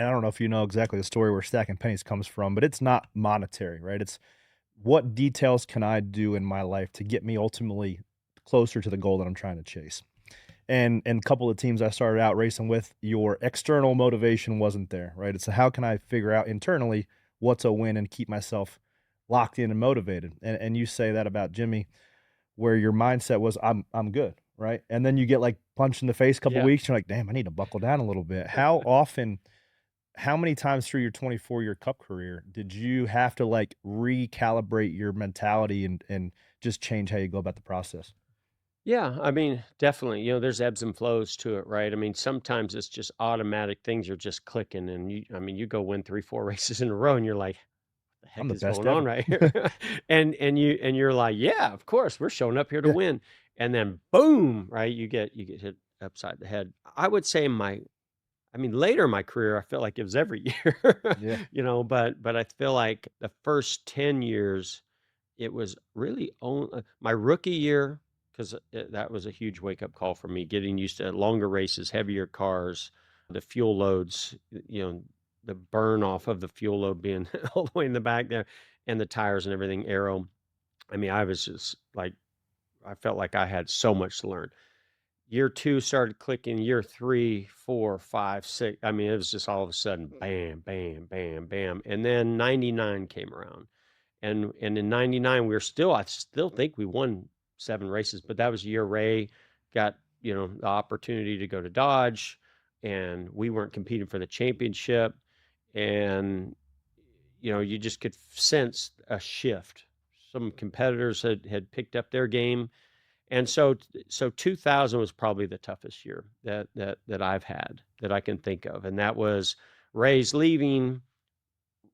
And I don't know if you know exactly the story where stacking pennies comes from, but it's not monetary, right? It's what details can I do in my life to get me ultimately closer to the goal that I'm trying to chase? And a couple of teams I started out racing with, your external motivation wasn't there, right? It's how can I figure out internally what's a win and keep myself locked in and motivated? And you say that about Jimmy, where your mindset was I'm good, right? And then you get like punched in the face a couple Yeah. weeks, you're like, damn, I need to buckle down a little bit. How often, how many times through your 24-year cup career did you have to like recalibrate your mentality and just change how you go about the process? Yeah, I mean, definitely. There's ebbs and flows to it, right? I mean, sometimes it's just automatic. Things are just clicking, and you go win 3, 4 races in a row, and you're like, "The I'm heck the is best going on ever. right here?" And you're like, "Yeah, of course, we're showing up here to Yeah. win." And then boom, right? You get hit upside the head. I would say I mean, later in my career, I feel like it was every year, Yeah. but I feel like the first 10 years, it was really my rookie year, 'cause, that was a huge wake-up call for me, getting used to longer races, heavier cars, the fuel loads, the burn off of the fuel load being all the way in the back there, and the tires and everything, aero. I mean, I was just like I felt like I had so much to learn. Year 2 started clicking, year 3, 4, 5, 6. I mean, it was just all of a sudden bam, bam, bam, bam, and then '99 came around, and in '99, I still think we won 7 races, but that was the year Ray got, the opportunity to go to Dodge, and we weren't competing for the championship, and, you just could sense a shift. Some competitors had picked up their game, and so 2000 was probably the toughest year that I've had that I can think of, and that was Ray's leaving,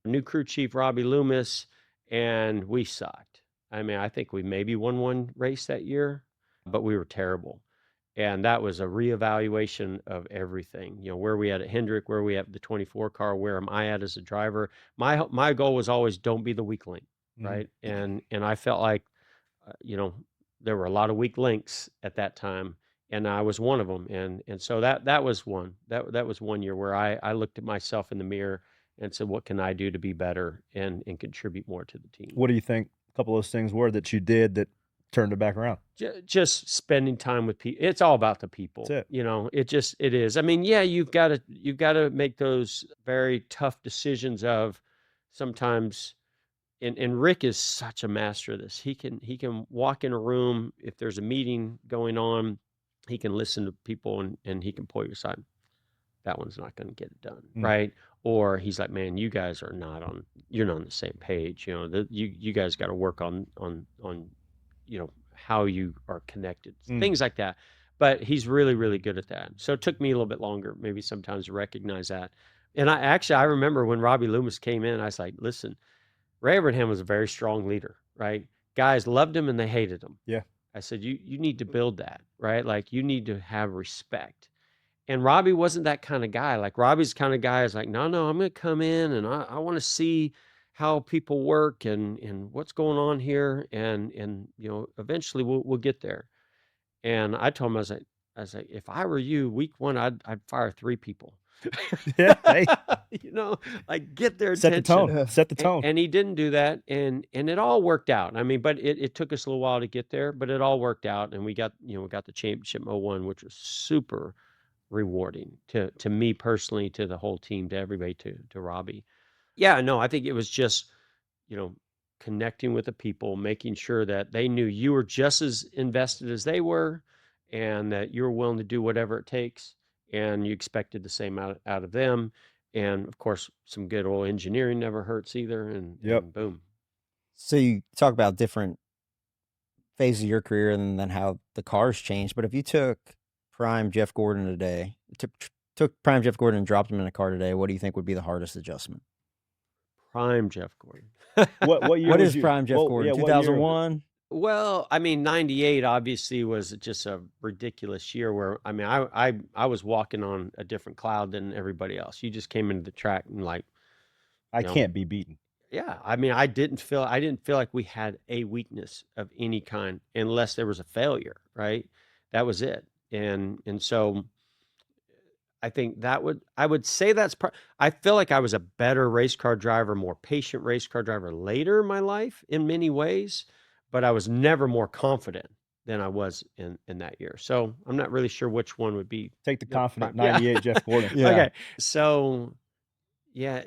new crew chief Robbie Loomis, and we sucked. I mean, I think we maybe won 1 race that year, but we were terrible. And that was a reevaluation of everything. Where we at Hendrick, where we at the 24 car, where am I at as a driver? My goal was always don't be the weak link, Mhm. right? And I felt like uh, you know, there were a lot of weak links at that time, and I was one of them. And so that was one. That was one year where I looked at myself in the mirror and said, "What can I do to be better and contribute more to the team?" What do you think a couple of those things were that you did that turned it back around? Just spending time with people. It's all about the That's people, it. it is. I mean, yeah, you've got to make those very tough decisions of sometimes. And Rick is such a master of this. He can walk in a room if there's a meeting going on, he can listen to people and he can pull you aside. That one's not going to get it done, Mm, right? Or he's like, man, you guys are not on. You're not on the same page. You guys got to work on how you are connected, mm. things like that. But he's really really good at that. So it took me a little bit longer, maybe sometimes to recognize that. And I remember when Robbie Loomis came in, I was like, listen, Ray Abraham was a very strong leader, right? Guys loved him and they hated him. Yeah. I said, you need to build that, right? Like you need to have respect. And Robbie wasn't that kind of guy. Like Robbie's kind of guy is like, no, no, I'm gonna come in and I want to see how people work and what's going on here. And eventually we'll get there. And I told him, I was like, if I were you, week one, I'd fire 3 people. Yeah, hey, You know, like get their set the attention. tone, set the tone. And he didn't do that, and it all worked out. I mean, but it took us a little while to get there, but it all worked out, and we got the championship in '01, which was super rewarding to me personally, to the whole team, to everybody, to Robbie. Yeah, no, I think it was just, you know, connecting with the people, making sure that they knew you were just as invested as they were and that you were willing to do whatever it takes and you expected the same out of them. And of course, some good old engineering never hurts either. And Yep. and boom. So you talk about different phases of your career and then how the cars changed. But if you took prime Jeff Gordon today, took prime Jeff Gordon and dropped him in a car today, what do you think would be the hardest adjustment? Prime Jeff Gordon. What year What was is you prime Jeff well, Gordon? yeah, what year? 2001? Well, I mean, '98 obviously was just a ridiculous year where, I mean, I was walking on a different cloud than everybody else. You just came into the track and like, I you know, can't be beaten. yeah, I mean, I didn't feel like we had a weakness of any kind unless there was a failure, right? That was it. And so I think I would say that's I feel like I was a better race car driver, more patient race car driver later in my life in many ways, but I was never more confident than I was in that year. So, I'm not really sure which one would be Take the the confident prime. Yeah. '98 Jeff Gordon. Yeah. Okay. So, yeah,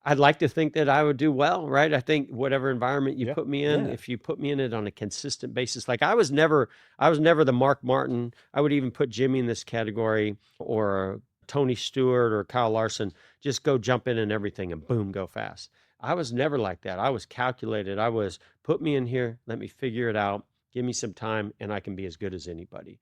I'd like to think that I would do well, right? I think whatever environment you Yeah. put me in, Yeah. if you put me in it on a consistent basis, like I was never the Mark Martin. I would even put Jimmy in this category or Tony Stewart or Kyle Larson. Just go jump in and everything and boom, go fast. I was never like that. I was calculated. I was put me in here, let me figure it out, give me some time, and I can be as good as anybody.